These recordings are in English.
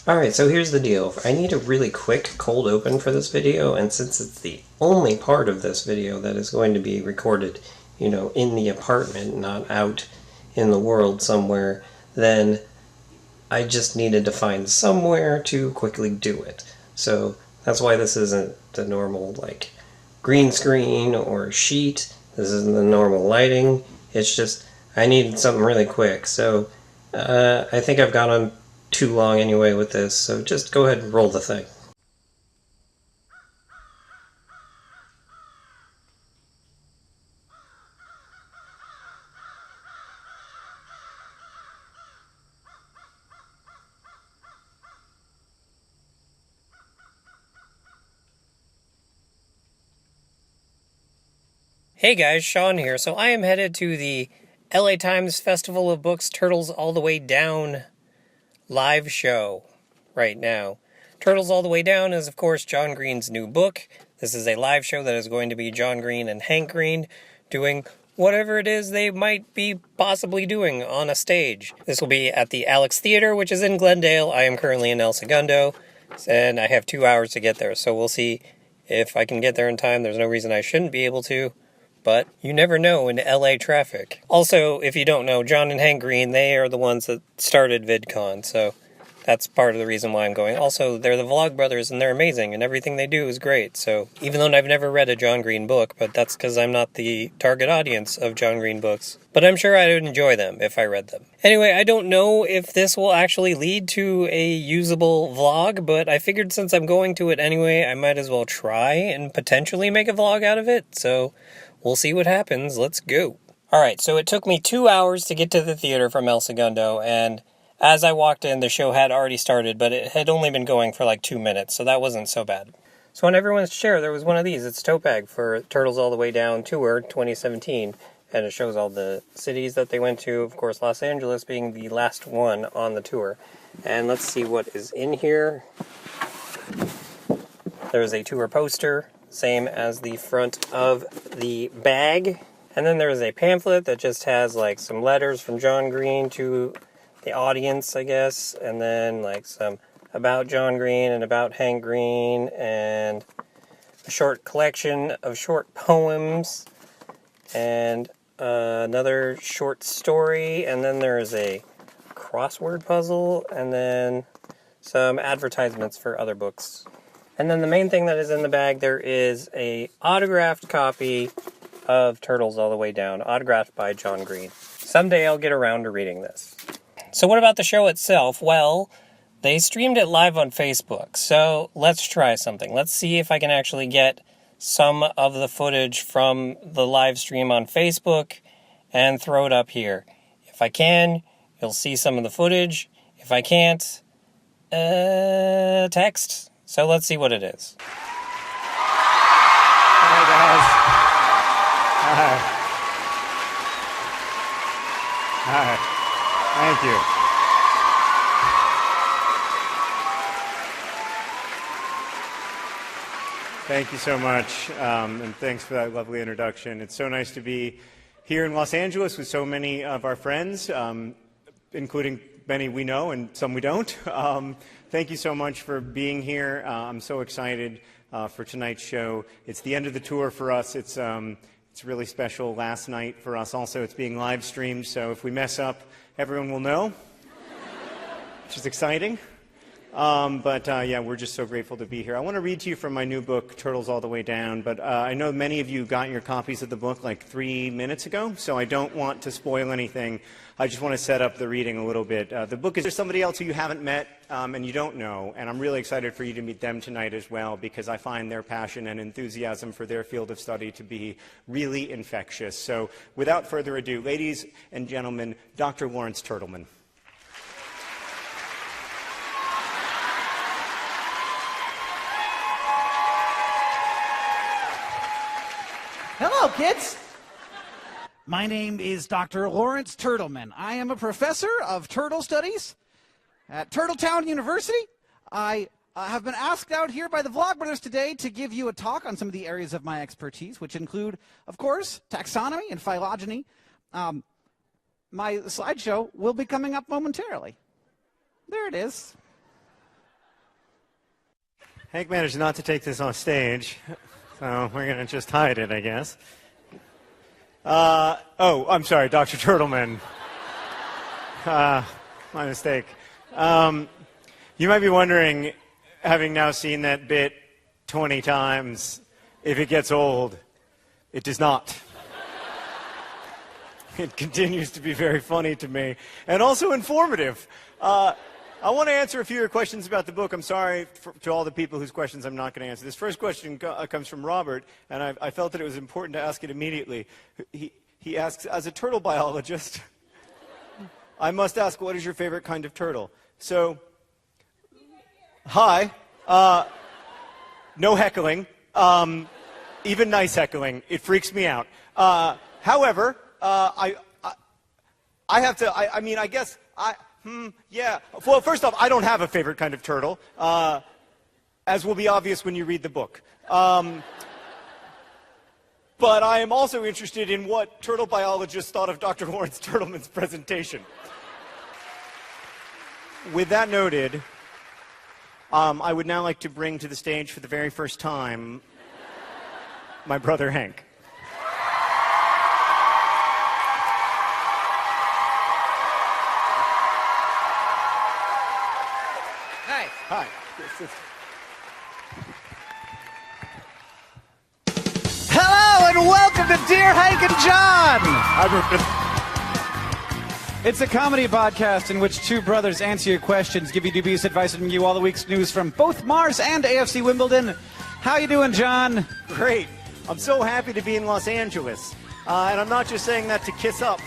Alright, so here's the deal. I need a really quick cold open for this video, and since it's the only part of this video that is going to be recorded, in the apartment, not out in the world somewhere, then I just needed to find somewhere to quickly do it. So that's why this isn't the normal, green screen or sheet. This isn't the normal lighting. It's just, I needed something really quick. So I think I've gone on too long anyway with this, so just go ahead and roll the thing. Hey guys, Sean here. So I am headed to the LA Times Festival of Books Turtles All the Way Down live show right now. Turtles All the Way Down is, of course, John Green's new book. This is a live show that is going to be John Green and Hank Green doing whatever it is they might be possibly doing on a stage. This will be at the Alex Theater, which is in Glendale. I am currently in El Segundo, and I have 2 hours to get there, so we'll see if I can get there in time. There's no reason I shouldn't be able to, but you never know in LA traffic. Also, if you don't know, John and Hank Green, they are the ones that started VidCon, so that's part of the reason why I'm going. Also, they're the Vlog Brothers, and they're amazing, and everything they do is great. So, even though I've never read a John Green book, but that's because I'm not the target audience of John Green books. But I'm sure I would enjoy them if I read them. Anyway, I don't know if this will actually lead to a usable vlog, but I figured since I'm going to it anyway, I might as well try and potentially make a vlog out of it. So, we'll see what happens. Let's go. Alright, so it took me 2 hours to get to the theater from El Segundo, and as I walked in, the show had already started, but it had only been going for like 2 minutes, so that wasn't so bad. So on everyone's chair, there was one of these. It's tote bag for Turtles All the Way Down Tour 2017, and it shows all the cities that they went to, of course, Los Angeles being the last one on the tour. And let's see what is in here. There's a tour poster, same as the front of the bag. And then there's a pamphlet that just has like some letters from John Green to the audience, I guess, and then like some about John Green and about Hank Green, and a short collection of short poems, and another short story, and then there's a crossword puzzle, and then some advertisements for other books. And then the main thing that is in the bag, there is a autographed copy of Turtles All the Way Down, autographed by John Green. Someday I'll get around to reading this. So what about the show itself? Well, they streamed it live on Facebook, so let's try something. Let's see if I can actually get some of the footage from the live stream on Facebook and throw it up here. If I can, you'll see some of the footage. If I can't, text. So let's see what it is. Hi, guys. Hi. Hi. Thank you. Thank you so much, and thanks for that lovely introduction. It's so nice to be here in Los Angeles with so many of our friends, including many we know and some we don't. Thank you so much for being here. I'm so excited for tonight's show. It's the end of the tour for us. It's really special last night for us. Also, it's being live streamed, so if we mess up, everyone will know, which is exciting. Yeah, we're just so grateful to be here. I want to read to you from my new book, Turtles All the Way Down, but I know many of you got your copies of the book like 3 minutes ago, so I don't want to spoil anything. I just want to set up the reading a little bit. The book is there's somebody else who you haven't met and you don't know, and I'm really excited for you to meet them tonight as well, because I find their passion and enthusiasm for their field of study to be really infectious. So without further ado, ladies and gentlemen, Dr. Lawrence Turtleman. Hello, kids. My name is Dr. Lawrence Turtleman. I am a professor of turtle studies at Turtletown University. I have been asked out here by the Vlog Brothers today to give you a talk on some of the areas of my expertise, which include, of course, taxonomy and phylogeny. My slideshow will be coming up momentarily. There it is. Hank managed not to take this on stage, so we're going to just hide it, I guess. I'm sorry, Dr. Turtleman. My mistake. You might be wondering, having now seen that bit 20 times, if it gets old. It does not. It continues to be very funny to me, and also informative. I want to answer a few of your questions about the book. I'm sorry to all the people whose questions I'm not going to answer. This first question comes from Robert, and I felt that it was important to ask it immediately. He asks, as a turtle biologist, I must ask, what is your favorite kind of turtle? So, hi. No heckling. Even nice heckling. It freaks me out. However, I have to, I guess, yeah. Well, first off, I don't have a favorite kind of turtle, as will be obvious when you read the book. But I am also interested in what turtle biologists thought of Dr. Lawrence Turtleman's presentation. With that noted, I would now like to bring to the stage for the very first time my brother Hank. Hi. Hi. Hello and welcome to Dear Hank and John. It's a comedy podcast in which two brothers answer your questions, give you dubious advice, and give you all the week's news from both Mars and AFC Wimbledon. How you doing, John? Great. I'm so happy to be in Los Angeles. And I'm not just saying that to kiss up.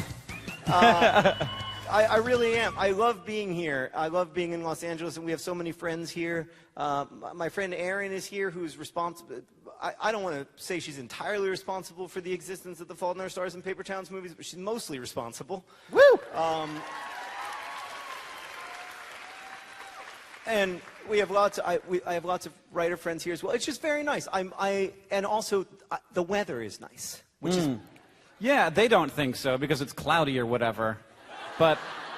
I really am. I love being here. I love being in Los Angeles, and we have so many friends here. My friend Erin is here, who's responsible. I don't want to say she's entirely responsible for the existence of the Fault in Our Stars and Paper Towns movies, but she's mostly responsible. Woo! And we have lots. I have lots of writer friends here as well. It's just very nice. And also the weather is nice, which is. Yeah, they don't think so because it's cloudy or whatever. But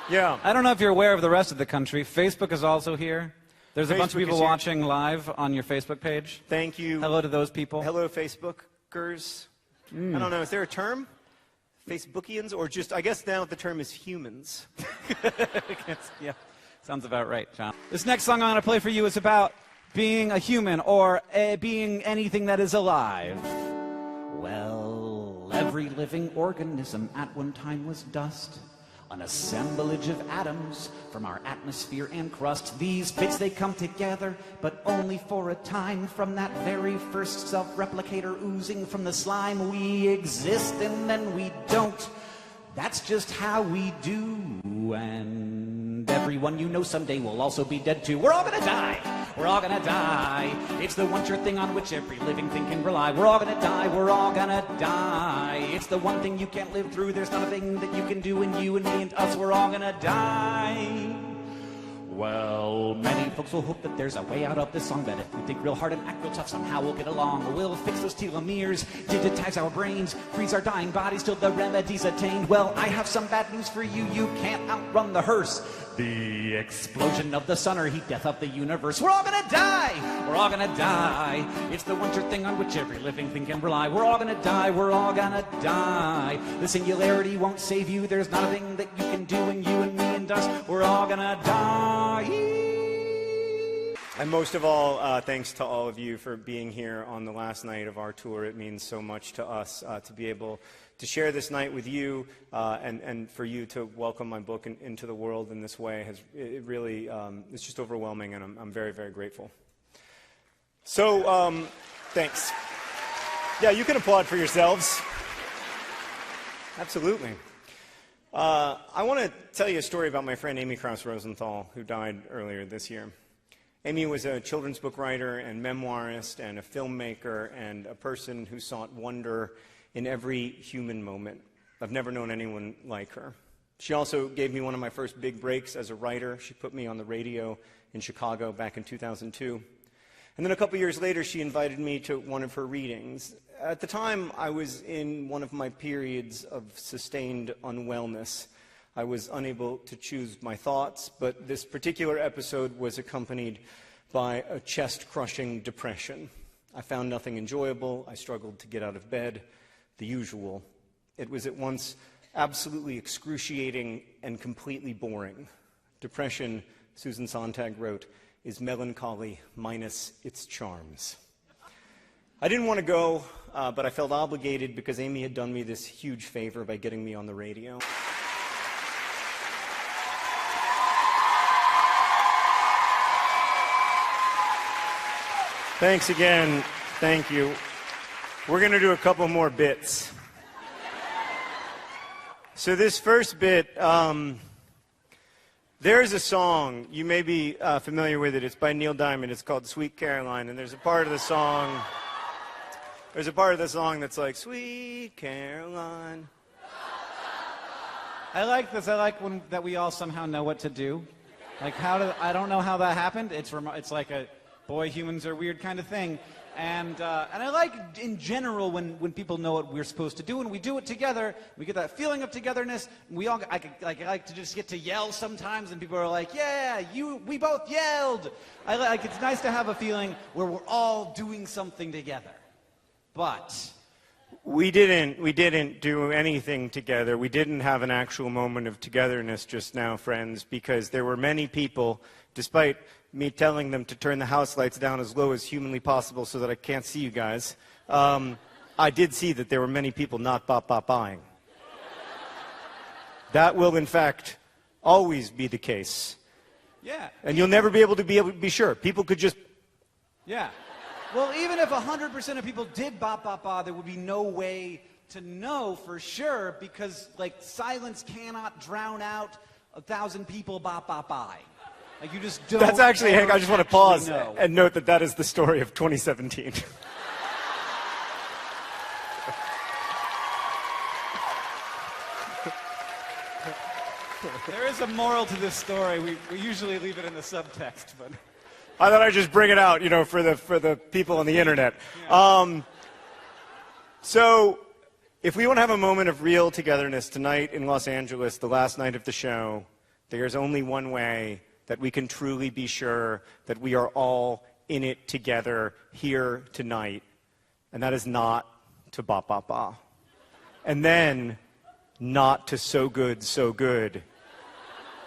Yeah. I don't know if you're aware of the rest of the country. Facebook is also here. There's a bunch of Facebook people is here. watching live on your Facebook page. Thank you. Hello to those people. Hello, Facebookers. I don't know. Is there a term? Facebookians, or just? I guess now the term is humans. Yeah, sounds about right, John. This next song I'm going to play for you is about being a human or being anything that is alive. Well, every living organism at one time was dust. An assemblage of atoms from our atmosphere and crust. These bits, they come together, but only for a time. From that very first self-replicator oozing from the slime, we exist and then we don't. That's just how we do. And everyone you know someday will also be dead too. We're all gonna die. We're all gonna die. It's the one sure thing on which every living thing can rely. We're all gonna die. We're all gonna die. It's the one thing you can't live through. There's not a thing that you can do, and you and me and us, we're all gonna die. Well, many folks will hope that there's a way out of this song, that if we think real hard and act real tough, somehow we'll get along. We'll fix those telomeres, digitize our brains, freeze our dying bodies till the remedy's attained. Well, I have some bad news for you. You can't outrun the hearse. The explosion of the sun or heat death of the universe. We're all gonna die. We're all gonna die. It's the one sure thing on which every living thing can rely. We're all gonna die. We're all gonna die. The singularity won't save you. There's not a thing that you can do, and you and me and us, we're all gonna die. And most of all, thanks to all of you for being here on the last night of our tour. It means so much to us to be able to share this night with you, and for you to welcome my book into the world in this way. It really, it's just overwhelming, and I'm very, very grateful. So, thanks. Yeah, you can applaud for yourselves. Absolutely. I want to tell you a story about my friend Amy Krauss Rosenthal, who died earlier this year. Amy was a children's book writer and memoirist and a filmmaker and a person who sought wonder in every human moment. I've never known anyone like her. She also gave me one of my first big breaks as a writer. She put me on the radio in Chicago back in 2002. And then a couple years later, she invited me to one of her readings. At the time, I was in one of my periods of sustained unwellness. I was unable to choose my thoughts, but this particular episode was accompanied by a chest-crushing depression. I found nothing enjoyable. I struggled to get out of bed, the usual. It was at once absolutely excruciating and completely boring. Depression, Susan Sontag wrote, is melancholy minus its charms. I didn't want to go, but I felt obligated because Amy had done me this huge favor by getting me on the radio. Thanks again. Thank you. We're going to do a couple more bits. So this first bit, there's a song, you may be familiar with it. It's by Neil Diamond. It's called Sweet Caroline, and there's a part of the song that's like, Sweet Caroline. I like this. I like that we all somehow know what to do. Like, I don't know how that happened. It's like a boy, humans are weird kind of thing. And I like, in general, when people know what we're supposed to do, and we do it together, we get that feeling of togetherness. I like to just get to yell sometimes, and people are like, yeah, we both yelled. It's nice to have a feeling where we're all doing something together. But we didn't do anything together. We didn't have an actual moment of togetherness just now, friends, because there were many people, despite me telling them to turn the house lights down as low as humanly possible so that I can't see you guys, I did see that there were many people not bop-bop-buying. That will, in fact, always be the case. yeah. And you'll never be able to be sure. People could just... Yeah. Well, even if 100% of people did bop-bop-ba, there would be no way to know for sure, because, like, silence cannot drown out 1,000 people bop-bop-bye. Like, you just don't. That's actually, Hank, I just want to pause know. and note that that is the story of 2017. There is a moral to this story. We usually leave it in the subtext, but I thought I'd just bring it out, for the people on the internet. Yeah. So, if we want to have a moment of real togetherness tonight in Los Angeles, the last night of the show, there's only one way that we can truly be sure that we are all in it together here tonight, and that is not to ba-ba-ba. And then, not to so good, so good.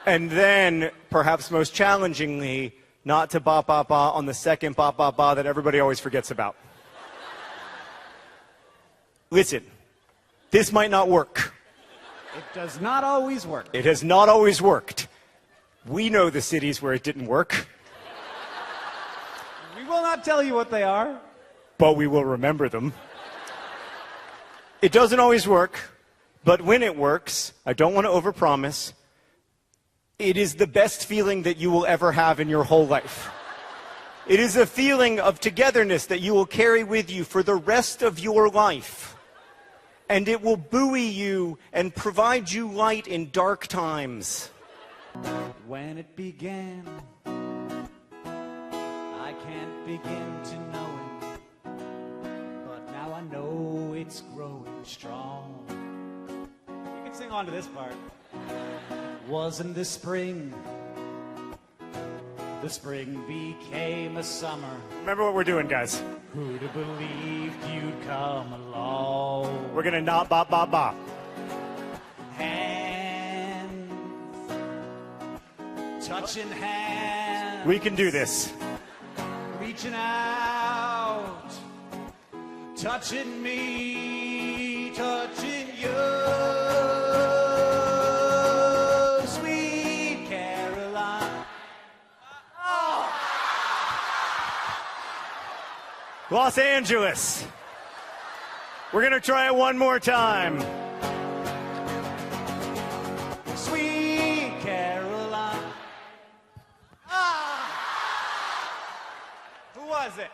And then, perhaps most challengingly, not to ba-ba-ba on the second ba-ba-ba that everybody always forgets about. Listen, this might not work. it does not always work. It has not always worked. We know the cities where it didn't work, We will not tell you what they are. but we will remember them. It doesn't always work, but when it works, I don't want to overpromise, it is the best feeling that you will ever have in your whole life. It is a feeling of togetherness that you will carry with you for the rest of your life. And it will buoy you and provide you light in dark times. When it began, I can't begin to know it, but now I know it's growing strong. You can sing on to this part. Wasn't the spring became a summer. Remember what we're doing, guys. Who'd have believed you'd come along? We're going to not bop, bop, bop. Hands, touching hands. We can do this. Reaching out, touching me, touching you. Sweet Caroline. Los Angeles. We're going to try it one more time. Sweet Caroline. Who was it?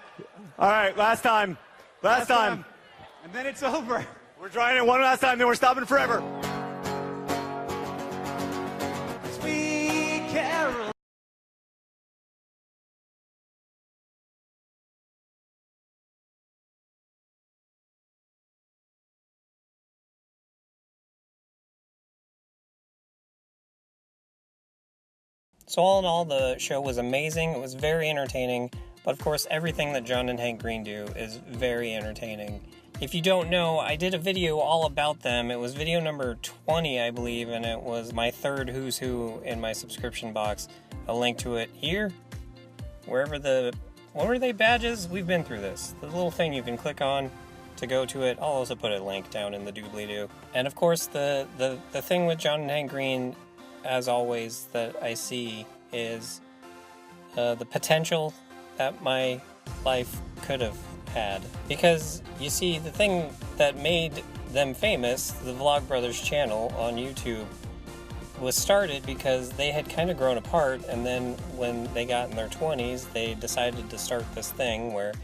All right, last time. Last time. And then it's over. We're trying it one last time, then we're stopping forever. Sweet Caroline. So all in all, the show was amazing. It was very entertaining. But of course, everything that John and Hank Green do is very entertaining. If you don't know, I did a video all about them. It was video number 20, I believe, and it was my third Who's Who in my subscription box. I'll link to it here. Wherever what were they, badges? We've been through this. The little thing you can click on to go to it. I'll also put a link down in the doobly-doo. And of course, the thing with John and Hank Green, as always, that I see is the potential that my life could have had. Because, you see, the thing that made them famous, the Vlogbrothers channel on YouTube, was started because they had kind of grown apart, and then when they got in their 20s, they decided to start this thing where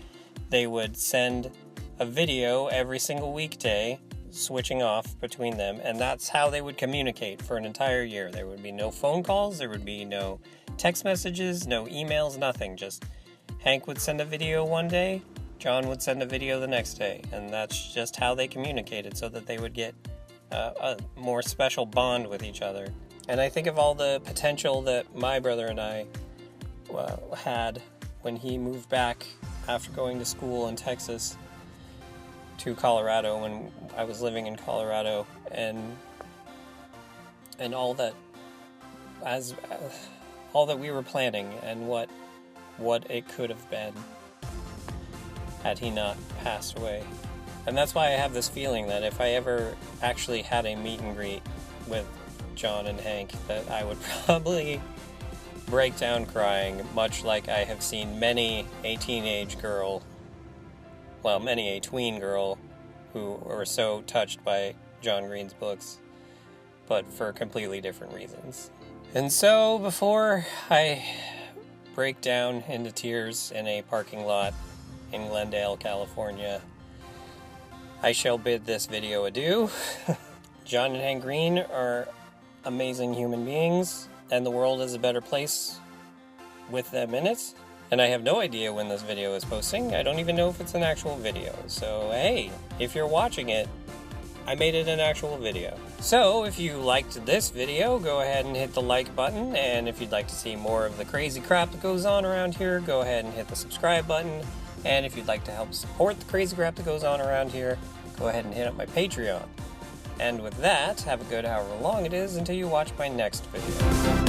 they would send a video every single weekday, switching off between them, and that's how they would communicate for an entire year. There would be no phone calls, there would be no text messages, no emails, nothing. Just Hank would send a video one day, John would send a video the next day, and that's just how they communicated, so that they would get a more special bond with each other. And I think of all the potential that my brother and I had when he moved back after going to school in Texas to Colorado, when I was living in Colorado, and all that all that we were planning, and what it could have been had he not passed away. And that's why I have this feeling that if I ever actually had a meet and greet with John and Hank, that I would probably break down crying, much like I have seen many a teenage girl, well, many a tween girl, who were so touched by John Green's books, but for completely different reasons. And so, before I break down into tears in a parking lot in Glendale, California, I shall bid this video adieu. John and Hank Green are amazing human beings, and the world is a better place with them in it. And I have no idea when this video is posting. I don't even know if it's an actual video. So hey, if you're watching it, I made it an actual video. So if you liked this video, go ahead and hit the like button. And if you'd like to see more of the crazy crap that goes on around here, go ahead and hit the subscribe button. And if you'd like to help support the crazy crap that goes on around here, go ahead and hit up my Patreon. And with that, have a good however long it is until you watch my next video.